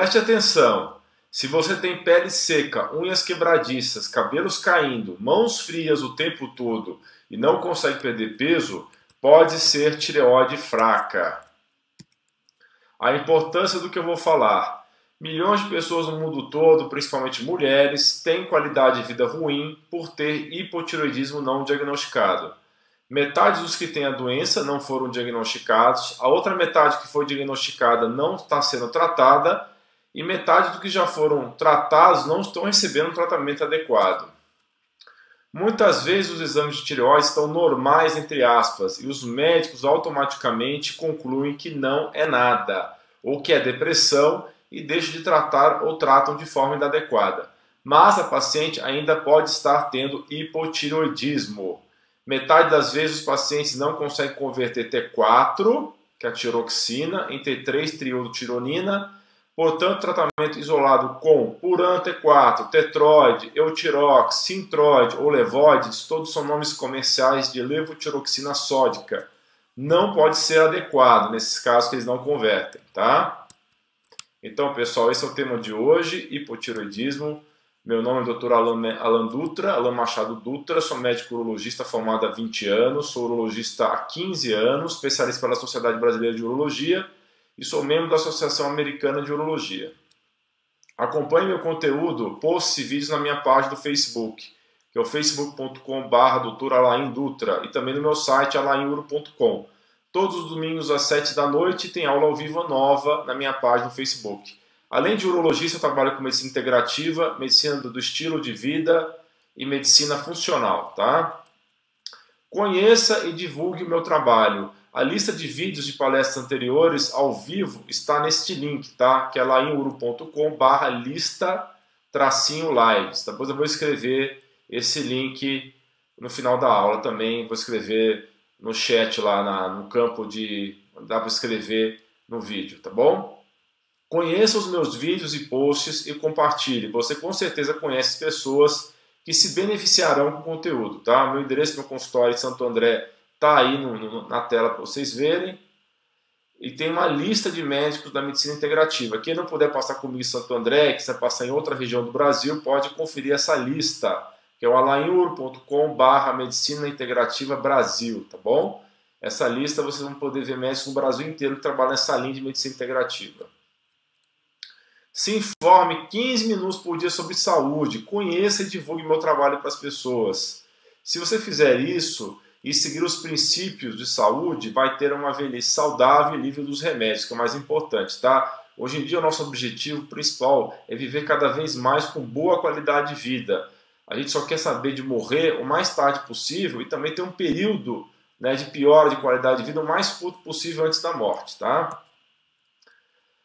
Preste atenção. Se você tem pele seca, unhas quebradiças, cabelos caindo, mãos frias o tempo todo e não consegue perder peso, pode ser tireoide fraca. A importância do que eu vou falar. Milhões de pessoas no mundo todo, principalmente mulheres, têm qualidade de vida ruim por ter hipotireoidismo não diagnosticado. Metade dos que têm a doença não foram diagnosticados, a outra metade que foi diagnosticada não está sendo tratada e metade dos que já foram tratados não estão recebendo um tratamento adequado. Muitas vezes os exames de tireoide estão normais, entre aspas, e os médicos automaticamente concluem que não é nada, ou que é depressão, e deixam de tratar ou tratam de forma inadequada. Mas a paciente ainda pode estar tendo hipotireoidismo. Metade das vezes os pacientes não conseguem converter T4, que é a tiroxina, em T3-triodotironina. Portanto, tratamento isolado com Puran T4, Tetroid, Eutirox, Sintroid ou Levoides, todos são nomes comerciais de levotiroxina sódica. Não pode ser adequado nesses casos que eles não convertem, tá? Então, pessoal, esse é o tema de hoje, hipotireoidismo. Meu nome é Dr. Alan Dutra, Alan Machado Dutra, sou médico urologista formado há 20 anos, sou urologista há 15 anos, especialista pela Sociedade Brasileira de Urologia e sou membro da Associação Americana de Urologia. Acompanhe meu conteúdo, posts e vídeos na minha página do Facebook, que é o facebook.com/Dr. Alain Dutra, e também no meu site alainuro.com. Todos os domingos às 7 da noite tem aula ao vivo nova na minha página no Facebook. Além de urologista, eu trabalho com medicina integrativa, medicina do estilo de vida e medicina funcional, tá? Conheça e divulgue o meu trabalho. A lista de vídeos de palestras anteriores ao vivo está neste link, tá? Que é lainuro.com/lista-lives. Depois eu vou escrever esse link no final da aula também. Vou escrever no chat lá no campo de... Dá para escrever no vídeo, tá bom? Conheça os meus vídeos e posts e compartilhe. Você com certeza conhece pessoas que se beneficiarão com o conteúdo, tá? Meu endereço no consultório de Santo André está aí na tela para vocês verem. E tem uma lista de médicos da medicina integrativa. Quem não puder passar comigo em Santo André, quiser passar em outra região do Brasil, pode conferir essa lista, que é o alainuro.com/medicina integrativa Brasil, tá bom? Essa lista vocês vão poder ver médicos no Brasil inteiro que trabalham nessa linha de medicina integrativa. Se informe 15 minutos por dia sobre saúde. Conheça e divulgue meu trabalho para as pessoas. Se você fizer isso e seguir os princípios de saúde, vai ter uma velhice saudável e livre dos remédios, que é o mais importante, tá? Hoje em dia o nosso objetivo principal é viver cada vez mais com boa qualidade de vida. A gente só quer saber de morrer o mais tarde possível e também ter um período, né, de piora de qualidade de vida o mais curto possível antes da morte, tá?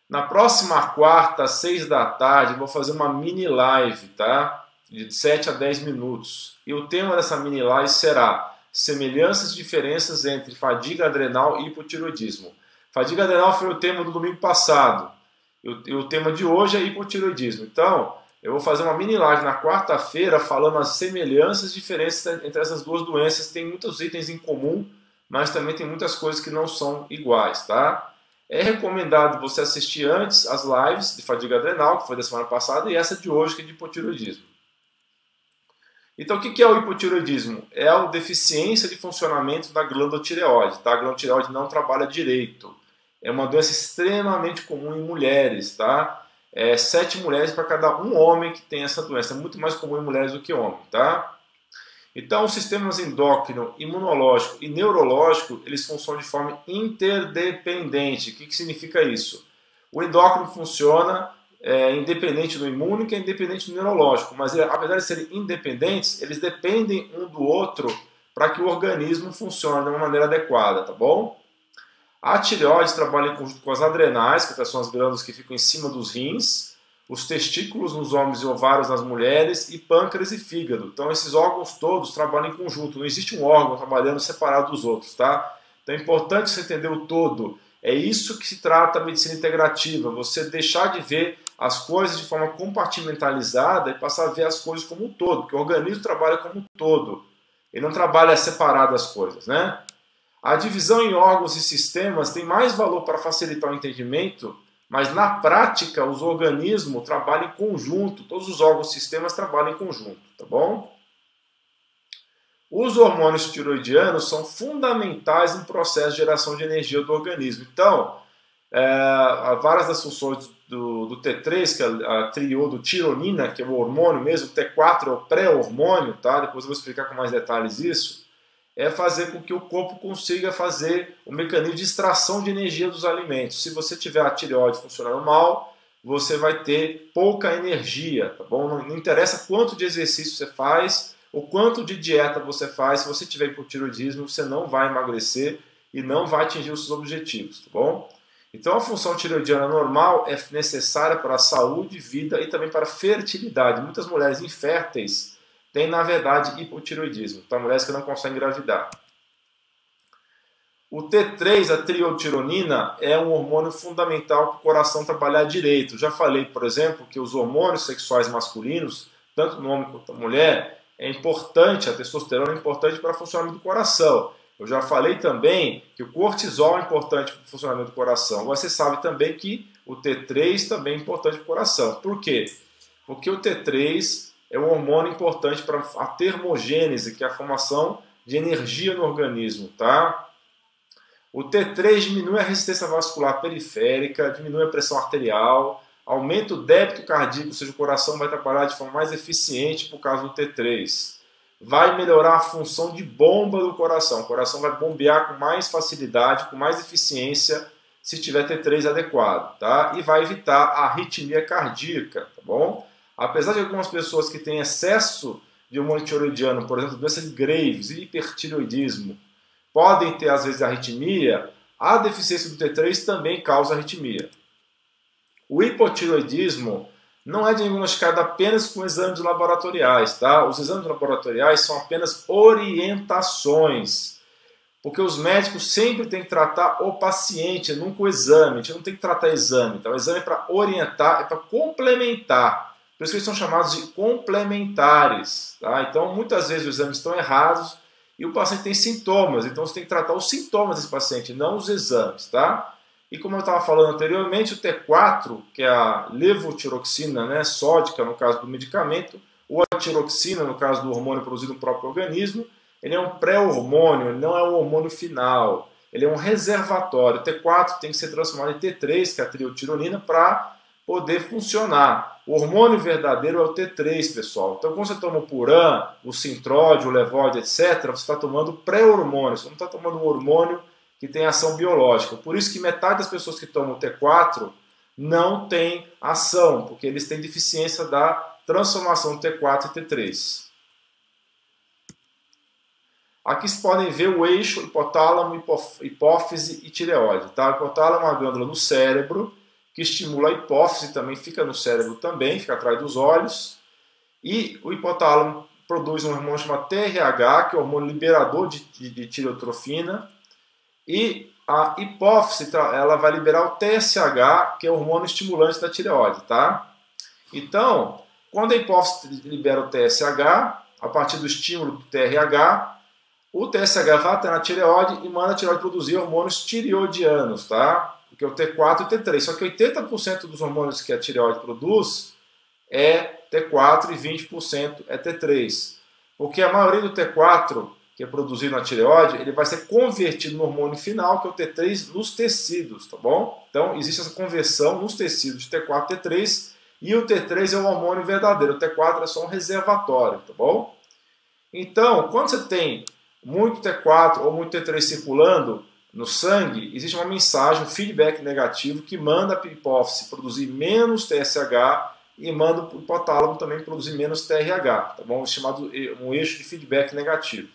Na próxima quarta, às 6 da tarde, eu vou fazer uma mini live, tá? De 7 a 10 minutos. E o tema dessa mini live será semelhanças e diferenças entre fadiga adrenal e hipotireoidismo. Fadiga adrenal foi o tema do domingo passado. E o tema de hoje é hipotireoidismo. Então, eu vou fazer uma mini live na quarta-feira falando as semelhanças e diferenças entre essas duas doenças. Tem muitos itens em comum, mas também tem muitas coisas que não são iguais, tá? É recomendado você assistir antes as lives de fadiga adrenal, que foi da semana passada, e essa de hoje, que é de hipotireoidismo. Então, o que é o hipotireoidismo? É a deficiência de funcionamento da glândula tireoide. Tá? A glândula tireoide não trabalha direito. É uma doença extremamente comum em mulheres. Tá? 7 mulheres para cada um homem que tem essa doença. É muito mais comum em mulheres do que homens. Tá? Então, os sistemas endócrino, imunológico e neurológico, eles funcionam de forma interdependente. O que significa isso? O endócrino funciona independente do imune, que é independente do neurológico, mas apesar de serem independentes, eles dependem um do outro para que o organismo funcione de uma maneira adequada, tá bom? A tireoide trabalha em conjunto com as adrenais, que são as glândulas que ficam em cima dos rins, os testículos nos homens e ovários nas mulheres, e pâncreas e fígado. Então esses órgãos todos trabalham em conjunto, não existe um órgão trabalhando separado dos outros, tá? Então é importante você entender o todo. É isso que se trata a medicina integrativa, você deixar de ver as coisas de forma compartimentalizada e passar a ver as coisas como um todo, porque o organismo trabalha como um todo, ele não trabalha separado as coisas, né? A divisão em órgãos e sistemas tem mais valor para facilitar o entendimento Mas na prática, os organismos trabalham em conjunto, todos os órgãos e sistemas trabalham em conjunto, tá bom? Os hormônios tiroidianos são fundamentais no processo de geração de energia do organismo. Então, várias das funções do T3, que é a triodotironina, que é o hormônio mesmo, o T4 é o pré-hormônio, tá? Depois eu vou explicar com mais detalhes isso, é fazer com que o corpo consiga fazer o mecanismo de extração de energia dos alimentos. Se você tiver a tireoide funcionando mal, você vai ter pouca energia, tá bom? Não interessa quanto de exercício você faz, o quanto de dieta você faz, se você tiver hipotireoidismo, você não vai emagrecer e não vai atingir os seus objetivos, tá bom? Então a função tireoidiana normal é necessária para a saúde, vida e também para a fertilidade. Muitas mulheres inférteis têm, na verdade, hipotireoidismo, tá? Mulheres que não conseguem engravidar. O T3, a triotironina, é um hormônio fundamental para o coração trabalhar direito. Já falei, por exemplo, que os hormônios sexuais masculinos, tanto no homem quanto na mulher, é importante, a testosterona é importante para o funcionamento do coração. Eu já falei também que o cortisol é importante para o funcionamento do coração. Você sabe também que o T3 também é importante para o coração. Por quê? Porque o T3 é um hormônio importante para a termogênese, que é a formação de energia no organismo, tá? O T3 diminui a resistência vascular periférica, diminui a pressão arterial, aumenta o débito cardíaco, ou seja, o coração vai trabalhar de forma mais eficiente por causa do T3. Vai melhorar a função de bomba do coração. O coração vai bombear com mais facilidade, com mais eficiência, se tiver T3 adequado, tá? E vai evitar a arritmia cardíaca, tá bom? Apesar de algumas pessoas que têm excesso de hormônio tiroidiano, por exemplo, doença de Graves e hipertiroidismo, podem ter às vezes arritmia, a deficiência do T3 também causa arritmia. O hipotiroidismo não é diagnosticado apenas com exames laboratoriais, tá? Os exames laboratoriais são apenas orientações, porque os médicos sempre têm que tratar o paciente, nunca o exame. A gente não tem que tratar exame, tá? O exame é para orientar, é para complementar. Por isso que eles são chamados de complementares, tá? Então, muitas vezes os exames estão errados e o paciente tem sintomas, então você tem que tratar os sintomas desse paciente, não os exames, tá? E como eu estava falando anteriormente, o T4, que é a levotiroxina, né, sódica no caso do medicamento, ou a tiroxina no caso do hormônio produzido no próprio organismo, ele é um pré-hormônio, ele não é um hormônio final, ele é um reservatório. O T4 tem que ser transformado em T3, que é a triotironina, para poder funcionar. O hormônio verdadeiro é o T3, pessoal. Então, quando você toma o Puran, o Sintróide, o Levoide, etc., você está tomando pré-hormônio, você não está tomando um hormônio que tem ação biológica. Por isso que metade das pessoas que tomam T4 não tem ação, porque eles têm deficiência da transformação do T4 em T3. Aqui vocês podem ver o eixo hipotálamo, hipófise e tireoide. Tá? O hipotálamo é uma glândula no cérebro que estimula a hipófise, também fica no cérebro também, fica atrás dos olhos. E o hipotálamo produz um hormônio chamado TRH, que é o hormônio liberador de tireotrofina. E a hipófise, ela vai liberar o TSH, que é o hormônio estimulante da tireoide, tá? Então, quando a hipófise libera o TSH, a partir do estímulo do TRH, o TSH vai até na tireoide e manda a tireoide produzir hormônios tireoidianos, tá? Que é o T4 e o T3. Só que 80% dos hormônios que a tireoide produz é T4 e 20% é T3. Porque a maioria do T4 que é produzido na tireoide, ele vai ser convertido no hormônio final, que é o T3, nos tecidos, tá bom? Então, existe essa conversão nos tecidos de T4 e T3, e o T3 é o hormônio verdadeiro, o T4 é só um reservatório, tá bom? Então, quando você tem muito T4 ou muito T3 circulando no sangue, existe uma mensagem, um feedback negativo, que manda a hipófise produzir menos TSH e manda o hipotálamo também produzir menos TRH, tá bom? Chamado um eixo de feedback negativo.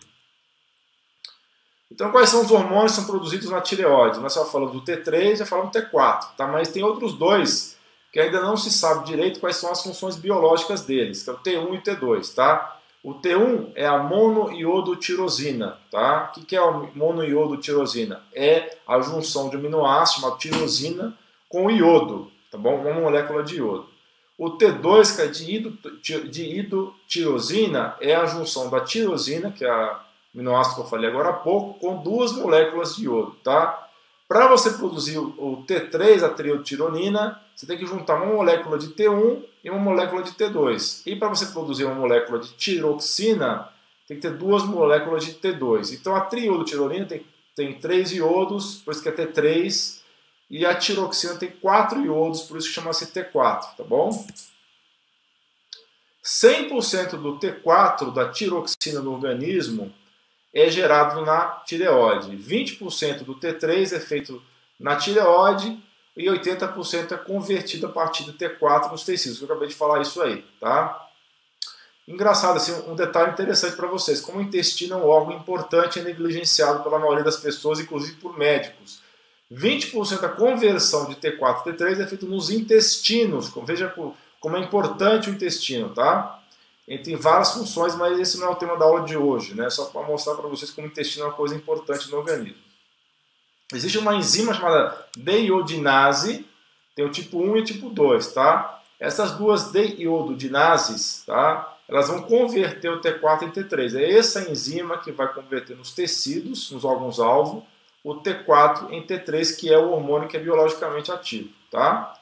Então, quais são os hormônios que são produzidos na tireoide? Nós já falamos do T3 e já falamos do T4, tá? Mas tem outros dois que ainda não se sabe direito quais são as funções biológicas deles, que é o T1 e o T2, tá? O T1 é a monoiodotirosina, tá? O que é a monoiodotirosina? É a junção de aminoácido chamado tirosina com iodo, tá bom? Uma molécula de iodo. O T2, que é de idotirosina, é a junção da tirosina, que é a aminoácido que eu falei agora há pouco, com duas moléculas de iodo, tá? Para você produzir o T3, a triiotironina, você tem que juntar uma molécula de T1 e uma molécula de T2. E para você produzir uma molécula de tiroxina, tem que ter duas moléculas de T2. Então a triiotironina tem 3 iodos, por isso que é T3, e a tiroxina tem 4 iodos, por isso que chama-se T4, tá bom? 100% do T4 da tiroxina no organismo é gerado na tireoide. 20% do T3 é feito na tireoide e 80% é convertido a partir do T4 nos tecidos. Eu acabei de falar isso aí, tá? Engraçado, assim, um detalhe interessante para vocês. Como o intestino é um órgão importante e negligenciado pela maioria das pessoas, inclusive por médicos. 20% da conversão de T4 e T3 é feito nos intestinos. Veja como é importante o intestino, tá? Ele tem várias funções, mas esse não é o tema da aula de hoje, né? Só para mostrar para vocês como o intestino é uma coisa importante no organismo. Existe uma enzima chamada deiodinase, tem o tipo 1 e o tipo 2, tá? Essas duas deiodinases, tá? Elas vão converter o T4 em T3. É essa enzima que vai converter nos tecidos, nos órgãos-alvo, o T4 em T3, que é o hormônio que é biologicamente ativo, tá?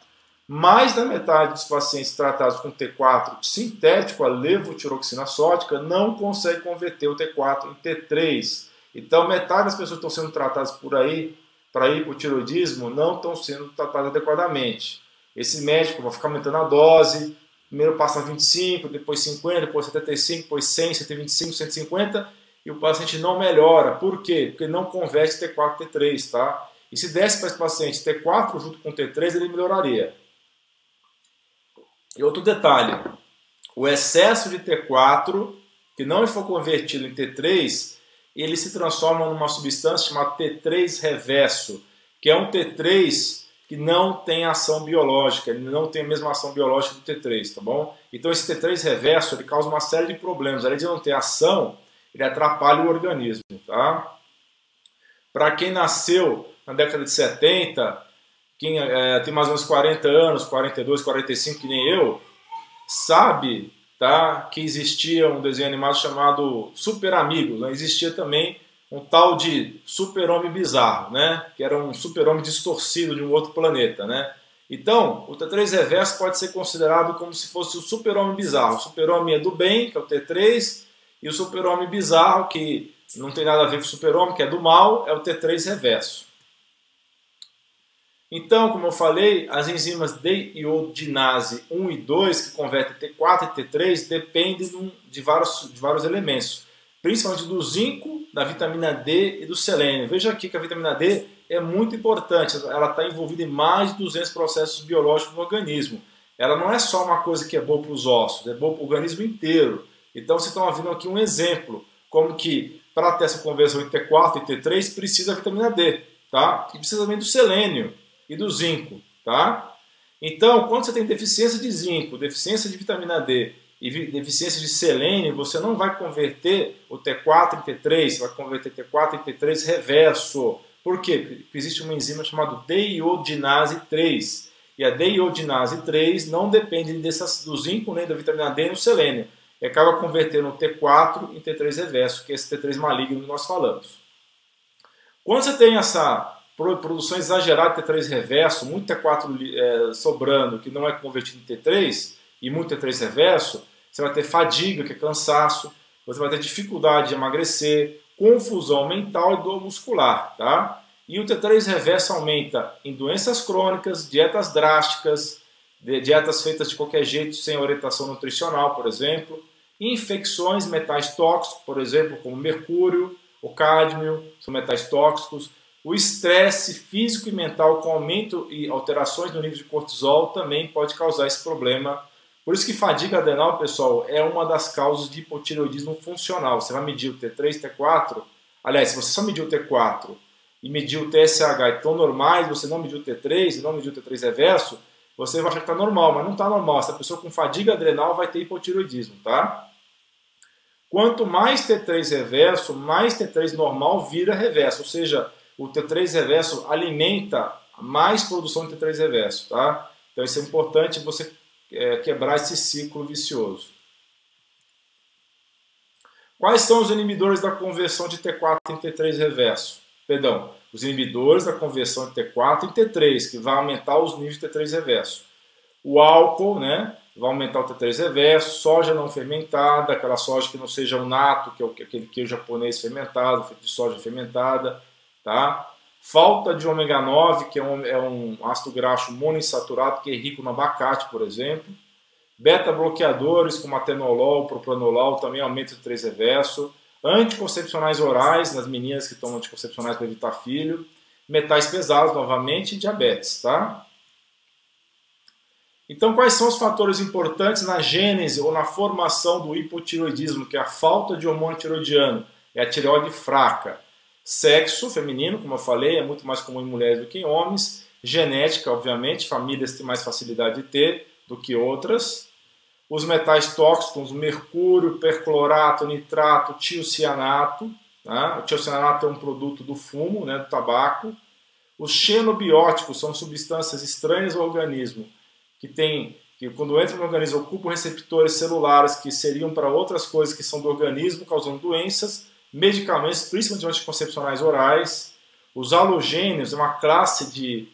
Mais da metade dos pacientes tratados com T4 sintético, a levotiroxina sódica, não consegue converter o T4 em T3. Então, metade das pessoas que estão sendo tratadas por aí, para hipotiroidismo, não estão sendo tratadas adequadamente. Esse médico vai ficar aumentando a dose, primeiro passa 25, depois 50, depois 75, depois 100, 125, 150, e o paciente não melhora. Por quê? Porque não converte T4 em T3, tá? E se desse para esse paciente T4 junto com T3, ele melhoraria. E outro detalhe, o excesso de T4, que não for convertido em T3, ele se transforma numa substância chamada T3 reverso, que é um T3 que não tem ação biológica, ele não tem a mesma ação biológica do T3, tá bom? Então esse T3 reverso, ele causa uma série de problemas. Além de não ter ação, ele atrapalha o organismo, tá? Para quem nasceu na década de 70, quem tem mais ou menos 40 anos, 42, 45, que nem eu, sabe, tá, que existia um desenho animado chamado Super Amigos, né? Existia também um tal de super-homem bizarro, né? Que era um super-homem distorcido de um outro planeta, né? Então, o T3 reverso pode ser considerado como se fosse o super-homem bizarro. O super-homem é do bem, que é o T3, e o super-homem bizarro, que não tem nada a ver com o super-homem, que é do mal, é o T3 reverso. Então, como eu falei, as enzimas deiodinase 1 e 2, que convertem T4 e T3, dependem de vários elementos, principalmente do zinco, da vitamina D e do selênio. Veja aqui que a vitamina D é muito importante, ela está envolvida em mais de 200 processos biológicos no organismo. Ela não é só uma coisa que é boa para os ossos, é boa para o organismo inteiro. Então, vocês estão vendo aqui um exemplo, como que para ter essa conversão em T4 e T3 precisa da vitamina D, tá? E precisa também do selênio e do zinco, tá? Então, quando você tem deficiência de zinco, deficiência de vitamina D e deficiência de selênio, você não vai converter o T4 em T3, você vai converter T4 em T3 reverso. Por quê? Porque existe uma enzima chamada deiodinase 3. E a deiodinase 3 não depende do zinco, nem da vitamina D, nem do selênio. E acaba convertendo o T4 em T3 reverso, que é esse T3 maligno que nós falamos. Quando você tem essa produção exagerada de T3 reverso, muito T4 sobrando, que não é convertido em T3, e muito T3 reverso, você vai ter fadiga, que é cansaço, você vai ter dificuldade de emagrecer, confusão mental e dor muscular, tá? E o T3 reverso aumenta em doenças crônicas, dietas drásticas, dietas feitas de qualquer jeito, sem orientação nutricional, por exemplo, infecções, metais tóxicos, por exemplo, como mercúrio, o cádmio, são metais tóxicos. O estresse físico e mental com aumento e alterações no nível de cortisol também pode causar esse problema. Por isso que fadiga adrenal, pessoal, é uma das causas de hipotireoidismo funcional. Você vai medir o T3, T4. Aliás, se você só mediu o T4 e mediu o TSH e estão normais, você não mediu o T3 e não mediu o T3 reverso, você vai achar que está normal, mas não está normal. Essa pessoa com fadiga adrenal vai ter hipotireoidismo, tá? Quanto mais T3 reverso, mais T3 normal vira reverso. Ou seja, o T3 reverso alimenta mais produção de T3 reverso, tá? Então isso é importante você quebrar esse ciclo vicioso. Quais são os inibidores da conversão de T4 em T3 reverso? Perdão, os inibidores da conversão de T4 e T3, que vai aumentar os níveis de T3 reverso. O álcool, né, vai aumentar o T3 reverso, soja não fermentada, aquela soja que não seja o nato, que é aquele queijo japonês fermentado, feito de soja fermentada, tá? Falta de ômega 9, que é um ácido graxo monoinsaturado, que é rico no abacate, por exemplo. Beta-bloqueadores, como atenolol, propranolol, também aumenta o T3 reverso. Anticoncepcionais orais, nas meninas que tomam anticoncepcionais para evitar filho. Metais pesados, novamente, e diabetes, tá? Então, quais são os fatores importantes na gênese ou na formação do hipotireoidismo, que é a falta de hormônio tireoidiano, é a tireoide fraca? Sexo feminino, como eu falei, é muito mais comum em mulheres do que em homens. Genética, obviamente, famílias têm mais facilidade de ter do que outras. Os metais tóxicos, mercúrio, perclorato, nitrato, tiocianato. Tá? O tiocianato é um produto do fumo, né, do tabaco. Os xenobióticos são substâncias estranhas ao organismo, que quando entram no organismo ocupam receptores celulares que seriam para outras coisas que são do organismo, causando doenças, medicamentos, principalmente anticoncepcionais orais. Os halogênios é uma classe de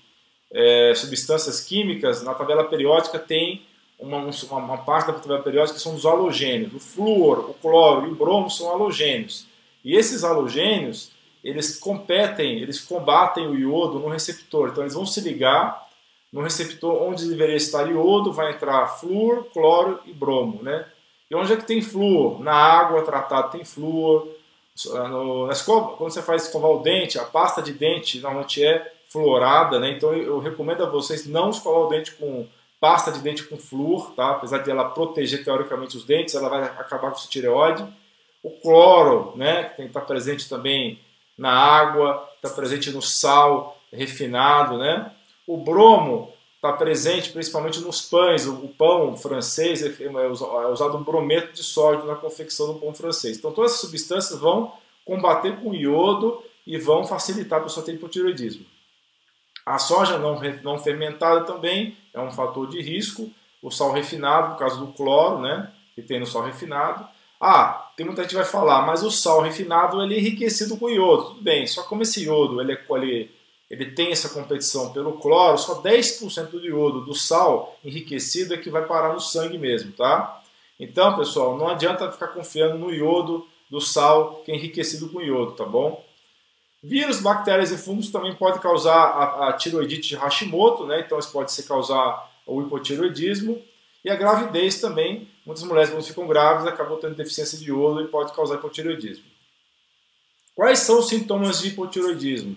substâncias químicas. Na tabela periódica tem uma parte da tabela periódica que são os halogênios. O flúor, o cloro e o bromo são halogênios. E esses halogênios, eles combatem o iodo no receptor. Então eles vão se ligar no receptor onde deveria estar iodo, vai entrar flúor, cloro e bromo, né? E onde é que tem flúor? Na água tratada tem flúor. Na escova, quando você faz escovar o dente, a pasta de dente normalmente é fluorada, né? Então eu recomendo a vocês não escovar o dente com pasta de dente com flúor, tá? Apesar de ela proteger teoricamente os dentes, ela vai acabar com a tireoide. O cloro, né? Que está presente também na água, está presente no sal refinado, né? O bromo está presente principalmente nos pães. O pão francês é usado um brometo de sódio na confecção do pão francês. Então todas essas substâncias vão combater com iodo e vão facilitar a pessoa ter hipotireoidismo. A soja não fermentada também é um fator de risco. O sal refinado, no caso do cloro, né, que tem no sal refinado. Tem muita gente que vai falar, mas o sal refinado ele é enriquecido com iodo. Tudo bem, só como esse iodo ele tem essa competição pelo cloro, só 10% do iodo do sal enriquecido é que vai parar no sangue mesmo, tá? Então, pessoal, não adianta ficar confiando no iodo do sal que é enriquecido com iodo, tá bom? Vírus, bactérias e fungos também podem causar a tireoidite de Hashimoto, né? Então isso pode causar o hipotireoidismo. E a gravidez também, muitas mulheres quando ficam grávidas acabam tendo deficiência de iodo e pode causar hipotireoidismo. Quais são os sintomas de hipotireoidismo?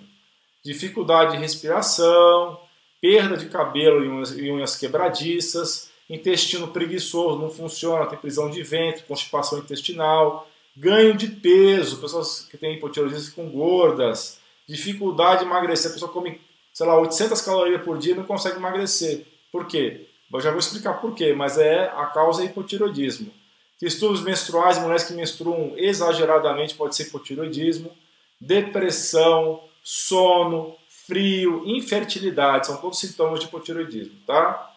Dificuldade de respiração, perda de cabelo e unhas quebradiças, intestino preguiçoso, não funciona, tem prisão de ventre, constipação intestinal, ganho de peso, pessoas que têm hipotireoidismo ficam gordas, dificuldade de emagrecer, a pessoa come, 800 calorias por dia e não consegue emagrecer. Por quê? Eu já vou explicar por quê, mas a causa é hipotireoidismo. Distúrbios menstruais, mulheres que menstruam exageradamente pode ser hipotireoidismo, depressão, sono, frio, infertilidade, são todos sintomas de hipotireoidismo, tá?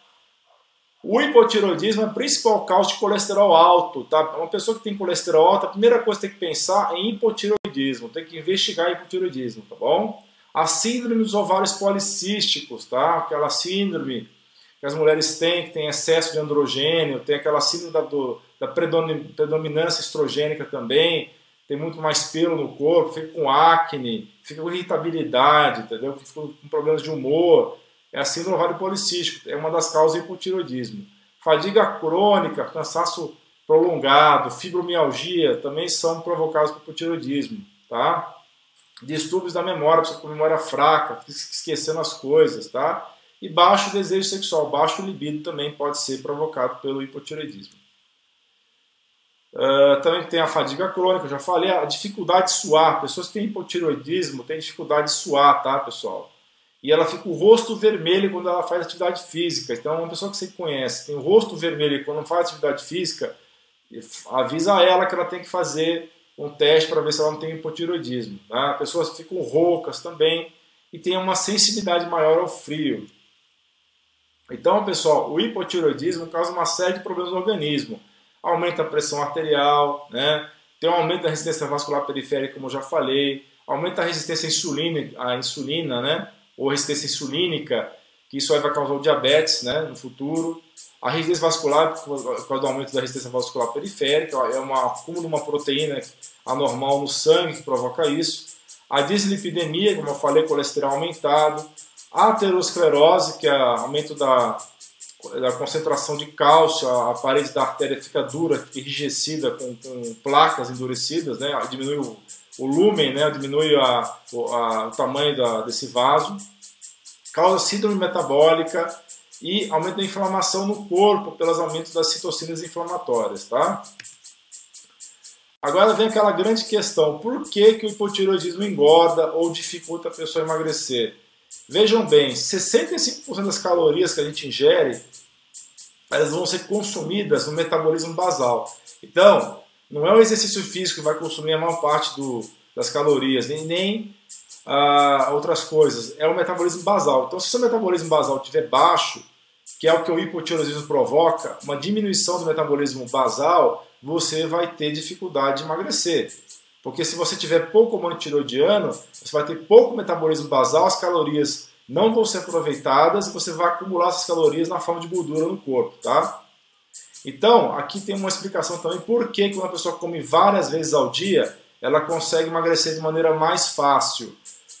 O hipotireoidismo é a principal causa de colesterol alto, tá? Uma pessoa que tem colesterol alto, a primeira coisa que tem que pensar é em hipotireoidismo, tem que investigar hipotireoidismo, tá bom? A síndrome dos ovários policísticos, tá? Aquela síndrome que as mulheres têm, que tem excesso de androgênio, tem aquela síndrome da predominância estrogênica também, tem muito mais pelo no corpo, fica com acne, fica com irritabilidade, entendeu? Fica com problemas de humor. É a síndrome do ovário policístico, é uma das causas do hipotireoidismo. Fadiga crônica, cansaço prolongado, fibromialgia também são provocados por hipotireoidismo, tá? Distúrbios da memória, pessoa com memória fraca, esquecendo as coisas, tá? E baixo desejo sexual, baixo libido também pode ser provocado pelo hipotireoidismo. Também tem a fadiga crônica, eu já falei, a dificuldade de suar. Pessoas que têm hipotireoidismo têm dificuldade de suar, tá, pessoal? E ela fica o rosto vermelho quando ela faz atividade física. Então, uma pessoa que você conhece tem o rosto vermelho quando faz atividade física, avisa ela que ela tem que fazer um teste para ver se ela não tem hipotireoidismo. Tá? Pessoas ficam roucas também e têm uma sensibilidade maior ao frio. Então, pessoal, o hipotireoidismo causa uma série de problemas no organismo. Aumenta a pressão arterial, né? Tem um aumento da resistência vascular periférica, como eu já falei, aumenta a resistência à insulina, né? Ou resistência insulínica, que isso aí vai causar o diabetes, né? No futuro. A rigidez vascular, por causa do aumento da resistência vascular periférica, é um acúmulo de uma proteína anormal no sangue que provoca isso. A dislipidemia, como eu falei, colesterol aumentado. A aterosclerose, que é aumento da concentração de cálcio, a parede da artéria fica dura, fica enrijecida, com placas endurecidas, né? Diminui o lumen, né? Diminui o tamanho desse vaso. Causa síndrome metabólica e aumento da inflamação no corpo pelos aumentos das citocinas inflamatórias, tá? Agora vem aquela grande questão, por que o hipotireoidismo engorda ou dificulta a pessoa a emagrecer? Vejam bem, 65% das calorias que a gente ingere, elas vão ser consumidas no metabolismo basal. Então, não é o exercício físico que vai consumir a maior parte das calorias, nem outras coisas, é o metabolismo basal. Então, se o seu metabolismo basal estiver baixo, que é o que o hipotireoidismo provoca, uma diminuição do metabolismo basal, você vai ter dificuldade de emagrecer. Porque se você tiver pouco hormônio tireoidiano, você vai ter pouco metabolismo basal, as calorias não vão ser aproveitadas e você vai acumular essas calorias na forma de gordura no corpo, tá? Então, aqui tem uma explicação também por que uma pessoa come várias vezes ao dia, ela consegue emagrecer de maneira mais fácil.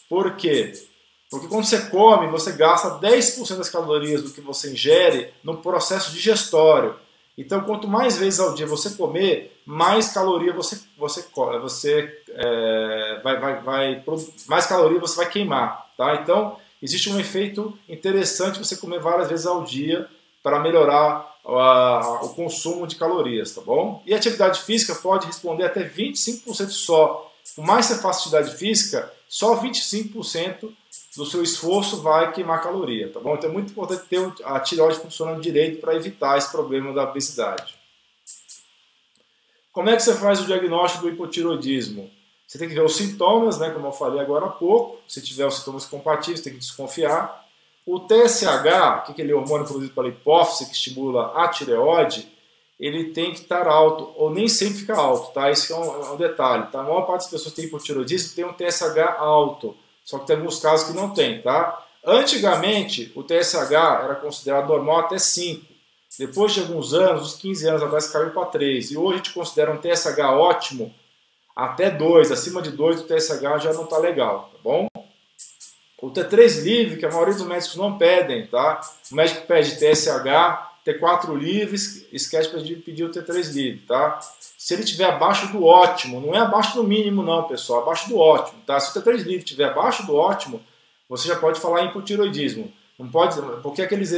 Por quê? Porque quando você come, você gasta 10% das calorias do que você ingere no processo digestório. Então, quanto mais vezes ao dia você comer, mais caloria mais caloria você vai queimar, tá? Então, existe um efeito interessante você comer várias vezes ao dia para melhorar o consumo de calorias, tá bom? E a atividade física pode responder até 25% só. Por mais que você faça atividade física, só 25% do seu esforço vai queimar caloria, tá bom? Então é muito importante ter a tireoide funcionando direito para evitar esse problema da obesidade. Como é que você faz o diagnóstico do hipotireoidismo? Você tem que ver os sintomas, né, como eu falei agora há pouco. Se tiver os sintomas compatíveis, tem que desconfiar. O TSH, que é aquele hormônio produzido pela hipófise que estimula a tireoide, ele tem que estar alto, ou nem sempre fica alto, tá? Isso é um detalhe, tá? A maior parte das pessoas que tem hipotireoidismo tem um TSH alto, só que tem alguns casos que não tem, tá? Antigamente, o TSH era considerado normal até 5. Depois de alguns anos, uns 15 anos atrás, caiu para 3. E hoje a gente considera um TSH ótimo até 2. Acima de 2, o TSH já não está legal, tá bom? O T3 livre, que a maioria dos médicos não pedem, tá? O médico pede TSH, T4 livre, esquece de pedir o T3 livre, tá? Se ele estiver abaixo do ótimo, não é abaixo do mínimo não, pessoal, abaixo do ótimo, tá? Se o T3 livre estiver abaixo do ótimo, você já pode falar em hipotireoidismo. Não pode, porque aqueles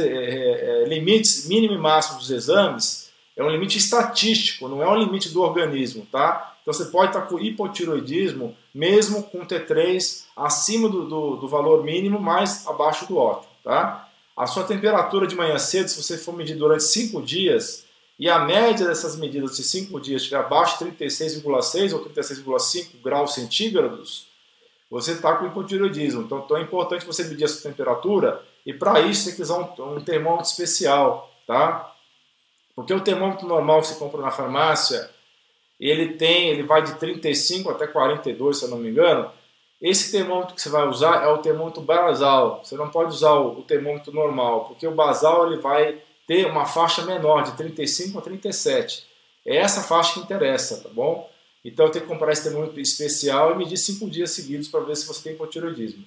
limites mínimo e máximo dos exames é um limite estatístico, não é um limite do organismo, tá? Então você pode estar com hipotireoidismo mesmo com T3 acima do valor mínimo, mas abaixo do ótimo, tá? A sua temperatura de manhã cedo, se você for medir durante 5 dias, e a média dessas medidas de 5 dias estiver abaixo de 36,6 ou 36,5 graus centígrados, você está com hipotireoidismo. Então é importante você medir a sua temperatura, e para isso você tem que usar um termômetro especial, tá? Porque o termômetro normal que você compra na farmácia, ele vai de 35 até 42, se eu não me engano. Esse termômetro que você vai usar é o termômetro basal. Você não pode usar o termômetro normal, porque o basal ele vai ter uma faixa menor, de 35 a 37. É essa faixa que interessa, tá bom? Então eu tenho que comprar esse termômetro especial e medir 5 dias seguidos para ver se você tem hipotireoidismo.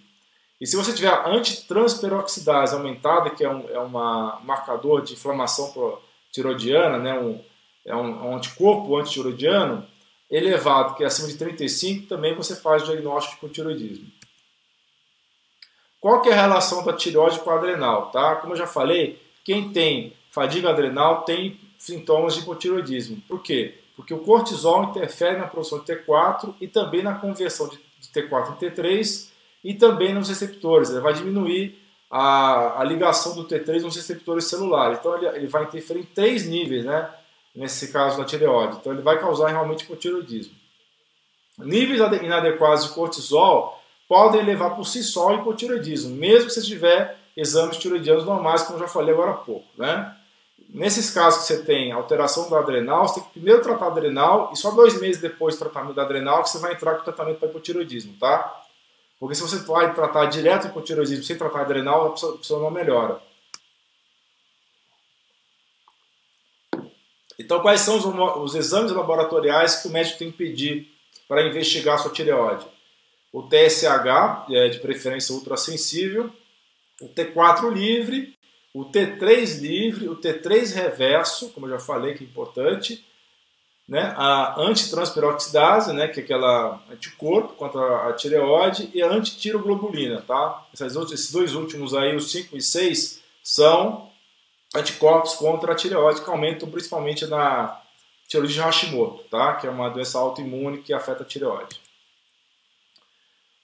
E se você tiver antitransperoxidase aumentada, que é um marcador de inflamação tiroidiana, né? É um anticorpo antitiroidiano elevado, que é acima de 35, também você faz o diagnóstico de hipotireoidismo. Qual que é a relação da tireoide com a adrenal? Tá? Como eu já falei, quem tem fadiga adrenal tem sintomas de hipotireoidismo. Por quê? Porque o cortisol interfere na produção de T4 e também na conversão de T4 em T3 e também nos receptores. Ele vai diminuir a ligação do T3 nos receptores celulares. Então ele vai interferir em 3 níveis, né? Nesse caso da tireoide. Então ele vai causar realmente hipotireoidismo. Níveis inadequados de cortisol podem levar por si só ao hipotireoidismo, mesmo se tiver exames tireoidianos normais, como eu já falei agora há pouco, né? Nesses casos que você tem alteração da adrenal, você tem que primeiro tratar a adrenal e só 2 meses depois do tratamento da adrenal que você vai entrar com o tratamento para hipotireoidismo, tá? Porque se você vai tratar direto o hipotireoidismo sem tratar a adrenal, a pessoa não melhora. Então, quais são os exames laboratoriais que o médico tem que pedir para investigar a sua tireoide? O TSH, de preferência ultrassensível, o T4 livre, o T3 livre, o T3 reverso, como eu já falei que é importante, né? A antitranspiroxidase, né? Que é aquela anticorpo contra a tireoide, e a antitiroglobulina, tá? Esses 2 últimos aí, os 5 e 6, são anticorpos contra a tireoide que aumentam principalmente na tireoide de Hashimoto, tá? Que é uma doença autoimune que afeta a tireoide.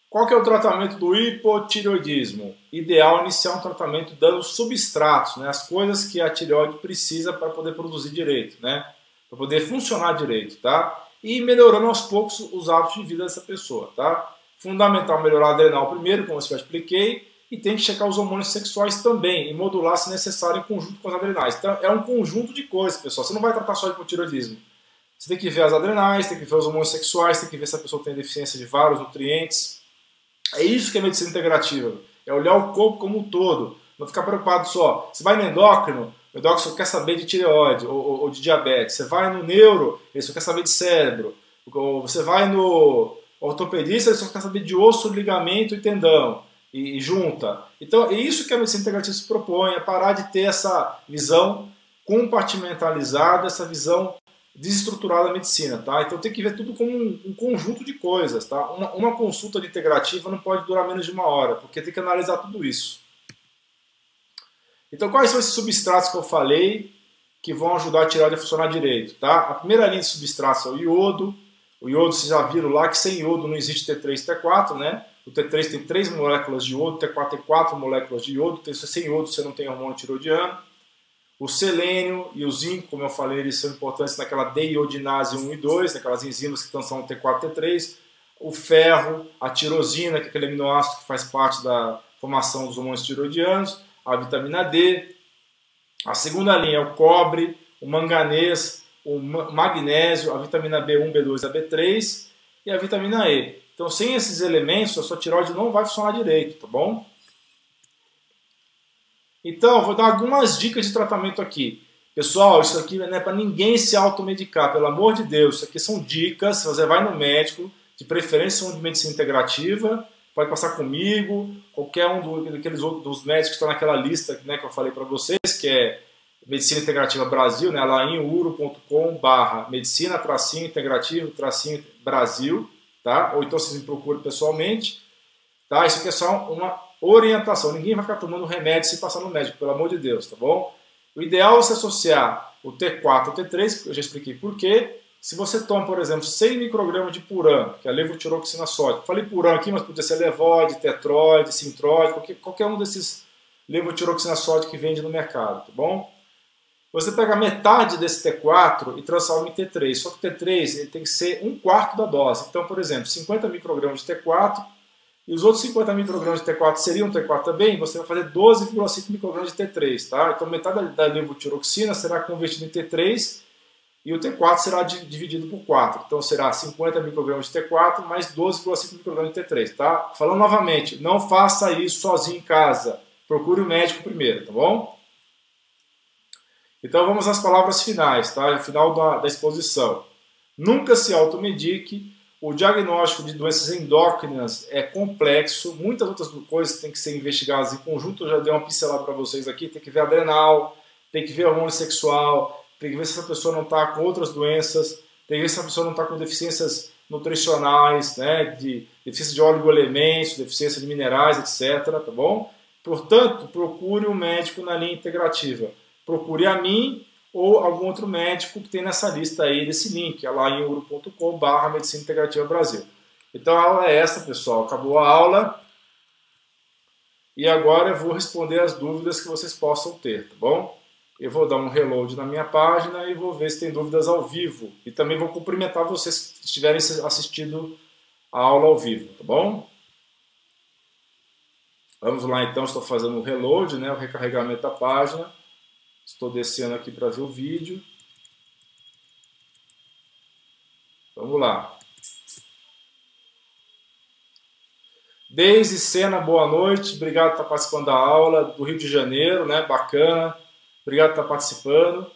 Qual que é o tratamento do hipotireoidismo? Ideal iniciar um tratamento dando substratos, né? As coisas que a tireoide precisa para poder produzir direito, né? Para poder funcionar direito, tá? E melhorando aos poucos os hábitos de vida dessa pessoa, tá? Fundamental melhorar a adrenal primeiro, como eu já expliquei, e tem que checar os hormônios sexuais também e modular, se necessário, em conjunto com as adrenais. Então é um conjunto de coisas, pessoal. Você não vai tratar só de hipotireoidismo. Você tem que ver as adrenais, tem que ver os hormônios sexuais, tem que ver se a pessoa tem deficiência de vários nutrientes. É isso que é medicina integrativa. É olhar o corpo como um todo. Não ficar preocupado só. Você vai no endócrino, o endócrino só quer saber de tireoide ou de diabetes. Você vai no neuro, ele só quer saber de cérebro. Ou você vai no ortopedista, ele só quer saber de osso, ligamento e tendão. E junta. Então, é isso que a medicina integrativa se propõe, é parar de ter essa visão compartimentalizada, essa visão desestruturada da medicina, tá? Então tem que ver tudo como um conjunto de coisas, tá? Uma consulta de integrativa não pode durar menos de 1 hora, porque tem que analisar tudo isso. Então quais são esses substratos que eu falei que vão ajudar a tireoide a funcionar direito, tá? A primeira linha de substratos é o iodo. O iodo, vocês já viram lá que sem iodo não existe T3 e T4, né? O T3 tem 3 moléculas de iodo, o T4 tem 4 moléculas de iodo. Sem iodo você não tem hormônio tiroidiano. O selênio e o zinco, como eu falei, eles são importantes naquela deiodinase 1 e 2, naquelas enzimas que são T4 e T3. O ferro, a tirosina, que é aquele aminoácido que faz parte da formação dos hormônios tiroidianos. A vitamina D. A segunda linha é o cobre, o manganês, o magnésio, a vitamina B1, B2 e a B3 e a vitamina E. Então, sem esses elementos, a sua tireoide não vai funcionar direito, tá bom? Então, eu vou dar algumas dicas de tratamento aqui. Pessoal, isso aqui não é para ninguém se automedicar, pelo amor de Deus. Isso aqui são dicas, você vai no médico, de preferência um de medicina integrativa, pode passar comigo, qualquer um daqueles outros dos médicos que estão naquela lista, né, que eu falei para vocês, que é Medicina Integrativa Brasil, né, lá em uro.com/medicina-integrativo-brasil, tá? Ou então vocês me procuram pessoalmente, tá? Isso aqui é só uma orientação. Ninguém vai ficar tomando remédio sem passar no médico, pelo amor de Deus, tá bom? O ideal é você associar o T4 ao T3, eu já expliquei por quê. Se você toma, por exemplo, 100 microgramas de Puran, que é a levotiroxina sódica, falei Puran aqui, mas podia ser levoide, tetroide, sintroide, qualquer um desses levotiroxina sódica que vende no mercado, tá bom? Você pega metade desse T4 e transforma em T3, só que o T3 ele tem que ser 1/4 da dose. Então, por exemplo, 50 microgramas de T4 e os outros 50 microgramas de T4 seriam T4 também, você vai fazer 12,5 microgramas de T3, tá? Então metade da levotiroxina será convertida em T3 e o T4 será dividido por 4. Então será 50 microgramas de T4 mais 12,5 microgramas de T3, tá? Falando novamente, não faça isso sozinho em casa. Procure o médico primeiro, tá bom? Então vamos às palavras finais, tá? Final da exposição. Nunca se automedique. O diagnóstico de doenças endócrinas é complexo, muitas outras coisas têm que ser investigadas em conjunto, eu já dei uma pincelada para vocês aqui, tem que ver adrenal, tem que ver hormônio sexual, tem que ver se essa pessoa não está com outras doenças, tem que ver se essa pessoa não está com deficiências nutricionais, né, de deficiência de oligoelementos, deficiência de minerais, etc, tá bom? Portanto, procure um médico na linha integrativa. Procure a mim ou algum outro médico que tem nessa lista aí desse link, é lá em uro.com/medicina integrativa Brasil. Então a aula é essa, pessoal. Acabou a aula. E agora eu vou responder as dúvidas que vocês possam ter, tá bom? Eu vou dar um reload na minha página e vou ver se tem dúvidas ao vivo. E também vou cumprimentar vocês que estiverem assistindo a aula ao vivo, tá bom? Vamos lá então, estou fazendo o reload, né, o recarregamento da página. Estou descendo aqui para ver o vídeo. Vamos lá. Deise Sena, boa noite. Obrigado por estar participando da aula do Rio de Janeiro, né? Bacana. Obrigado por estar participando.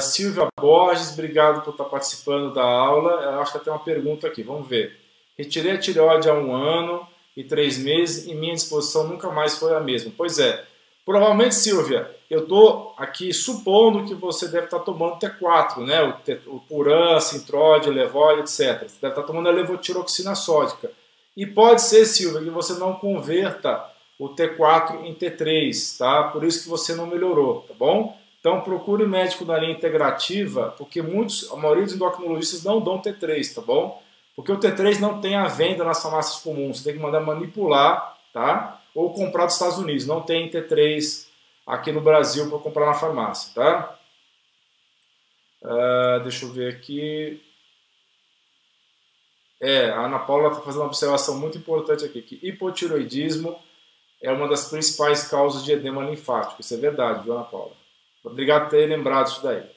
Silvia Borges, obrigado por estar participando da aula. Eu acho que tem uma pergunta aqui, vamos ver. Retirei a tireoide há 1 ano e 3 meses e minha disposição nunca mais foi a mesma. Pois é, provavelmente, Silvia, eu estou aqui supondo que você deve estar tomando T4, né? O Puran, Sintrode, Levoide, etc. Você deve estar tomando a levotiroxina sódica. E pode ser, Silvia, que você não converta o T4 em T3, tá? Por isso que você não melhorou, tá bom? Então procure médico da linha integrativa, porque a maioria dos endocrinologistas não dão T3, tá bom? Porque o T3 não tem a venda nas farmácias comuns, você tem que mandar manipular, tá? Ou comprar dos Estados Unidos, não tem T3 aqui no Brasil para comprar na farmácia, tá? Deixa eu ver aqui. A Ana Paula está fazendo uma observação muito importante aqui, que hipotiroidismo é uma das principais causas de edema linfático. Isso é verdade, viu, Ana Paula? Obrigado por ter lembrado isso daí.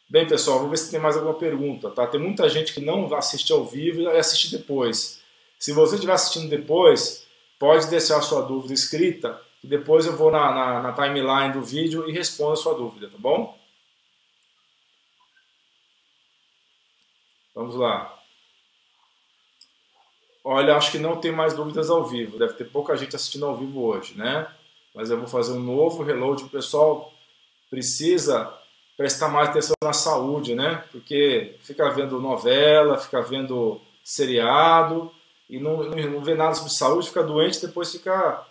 Bem, pessoal, vamos ver se tem mais alguma pergunta, tá? Tem muita gente que não assiste ao vivo e assiste depois. Se você estiver assistindo depois, pode deixar a sua dúvida escrita, e depois eu vou na timeline do vídeo e respondo a sua dúvida, tá bom? Vamos lá. Olha, acho que não tem mais dúvidas ao vivo. Deve ter pouca gente assistindo ao vivo hoje, né? Mas eu vou fazer um novo reload. O pessoal precisa prestar mais atenção na saúde, né? Porque fica vendo novela, fica vendo seriado e não vê nada sobre saúde, fica doente, depois fica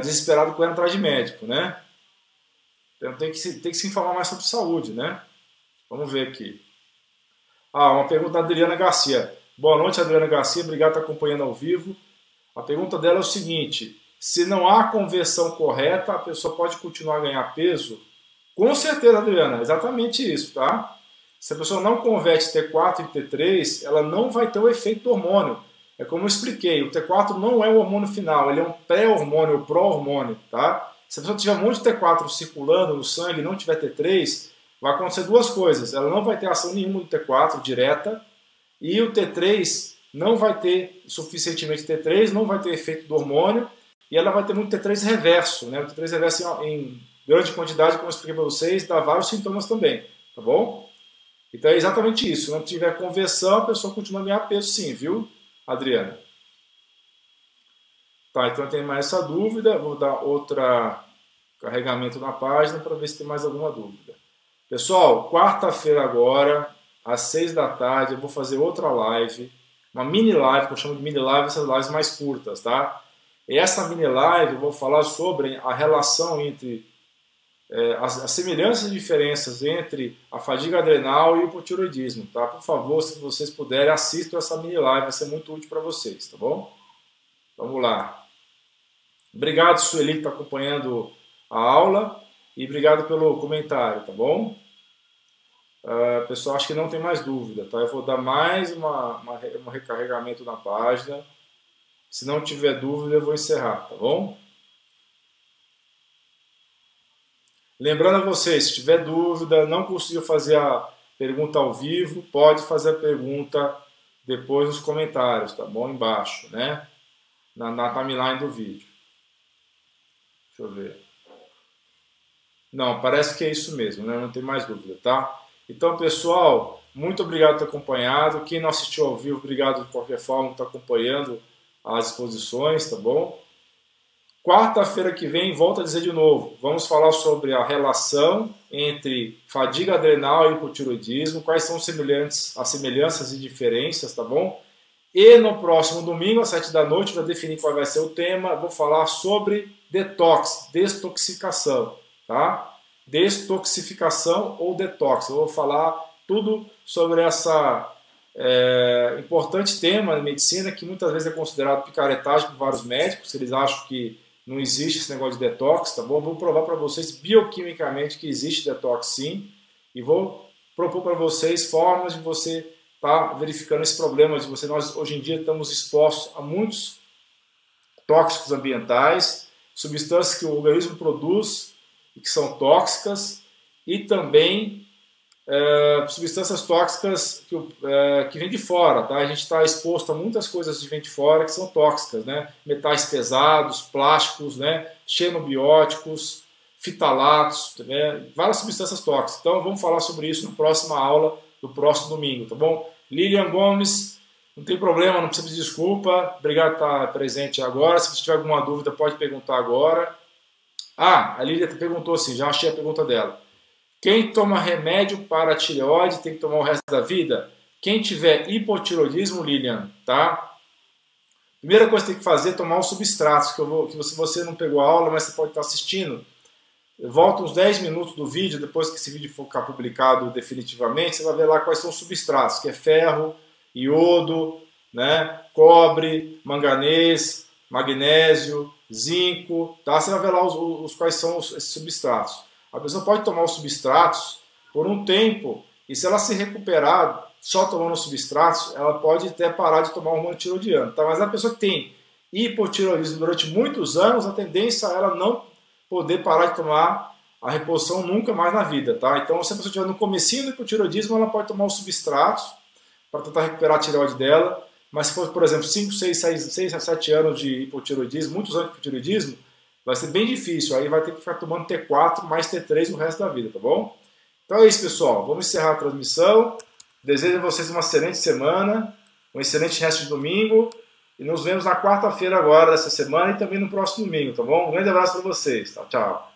desesperado correndo atrás de médico, né? Então tem que se informar mais sobre saúde, né? Vamos ver aqui. Uma pergunta da Adriana Garcia. Boa noite, Adriana Garcia. Obrigado por estar acompanhando ao vivo. A pergunta dela é o seguinte: se não há conversão correta, a pessoa pode continuar a ganhar peso? Com certeza, Adriana. Exatamente isso, tá? Se a pessoa não converte T4 em T3, ela não vai ter o efeito do hormônio. É como eu expliquei, o T4 não é o hormônio final, ele é um pré-hormônio, pró-hormônio, tá? Se a pessoa tiver muito T4 circulando no sangue e não tiver T3, vai acontecer duas coisas. Ela não vai ter ação nenhuma do T4 direta e o T3 não vai ter suficientemente T3, não vai ter efeito do hormônio e ela vai ter muito T3 reverso, né? O T3 reverso em grande quantidade, como eu expliquei para vocês, dá vários sintomas também, tá bom? Então é exatamente isso. Se não tiver conversão, a pessoa continua a ganhar peso sim, viu, Adriana? Tá, então tem mais essa dúvida. Vou dar outra carregamento na página para ver se tem mais alguma dúvida. Pessoal, quarta-feira agora, às 6 da tarde, eu vou fazer outra live, uma mini live, que eu chamo de mini live, essas lives mais curtas, tá? E essa mini live eu vou falar sobre a relação entre as semelhanças e diferenças entre a fadiga adrenal e o hipotiroidismo, tá? Por favor, se vocês puderem, assistam essa mini live, vai ser muito útil para vocês, tá bom? Vamos lá. Obrigado, Sueli, que está acompanhando a aula e obrigado pelo comentário, tá bom? Pessoal, acho que não tem mais dúvida, tá? Eu vou dar mais um recarregamento na página. Se não tiver dúvida, eu vou encerrar, tá bom? Lembrando a vocês, se tiver dúvida, não conseguiu fazer a pergunta ao vivo, pode fazer a pergunta depois nos comentários, tá bom? Embaixo, né? Na timeline do vídeo. Deixa eu ver. Não, parece que é isso mesmo, né? Não tem mais dúvida, tá? Então, pessoal, muito obrigado por ter acompanhado. Quem não assistiu ao vivo, obrigado de qualquer forma por estar acompanhando as exposições, tá bom? Quarta-feira que vem, volto a dizer de novo, vamos falar sobre a relação entre fadiga adrenal e hipotiroidismo, quais são as semelhanças e diferenças, tá bom? E no próximo domingo, às 7 da noite, já defini qual vai ser o tema, vou falar sobre detox, desintoxicação, tá? Desintoxicação ou detox. Eu vou falar tudo sobre essa importante tema de medicina que muitas vezes é considerado picaretagem por vários médicos, eles acham que não existe esse negócio de detox, tá bom? Vou provar para vocês bioquimicamente que existe detox sim, e vou propor para vocês formas de você estar verificando esse problema de nós hoje em dia estamos expostos a muitos tóxicos ambientais, substâncias que o organismo produz e que são tóxicas, e também substâncias tóxicas que vêm de fora, tá? A gente está exposto a muitas coisas que vêm de fora que são tóxicas, né? Metais pesados, plásticos, né? Xenobióticos, fitalatos, né? Várias substâncias tóxicas. Então vamos falar sobre isso na próxima aula do próximo domingo, tá bom? Lilian Gomes, não tem problema, não precisa pedir desculpa, obrigado por estar presente agora. Se você tiver alguma dúvida, pode perguntar agora. A Lilian perguntou assim, já achei a pergunta dela. Quem toma remédio para a tireoide tem que tomar o resto da vida? Quem tiver hipotireoidismo, Lilian, tá? Primeira coisa que tem que fazer é tomar os substratos, que se você não pegou a aula, mas você pode estar assistindo. Volta uns 10 minutos do vídeo, depois que esse vídeo for ficar publicado definitivamente, você vai ver lá quais são os substratos, que é ferro, iodo, né, cobre, manganês, magnésio, zinco, tá? Você vai ver lá quais são esses substratos. A pessoa pode tomar os substratos por um tempo, e se ela se recuperar só tomando os substratos, ela pode até parar de tomar o hormônio tiroidiano, tá? Mas a pessoa que tem hipotireoidismo durante muitos anos, a tendência é ela não poder parar de tomar a reposição nunca mais na vida, tá? Então, se a pessoa estiver no comecinho do hipotireoidismo, ela pode tomar os substratos para tentar recuperar a tireoide dela, mas se for, por exemplo, 5, 6 a 7 anos de hipotireoidismo, muitos anos de hipotireoidismo, vai ser bem difícil, aí vai ter que ficar tomando T4 mais T3 o resto da vida, tá bom? Então é isso, pessoal, vamos encerrar a transmissão, desejo a vocês uma excelente semana, um excelente resto de domingo, e nos vemos na quarta-feira agora dessa semana e também no próximo domingo, tá bom? Um grande abraço para vocês, tchau, tchau.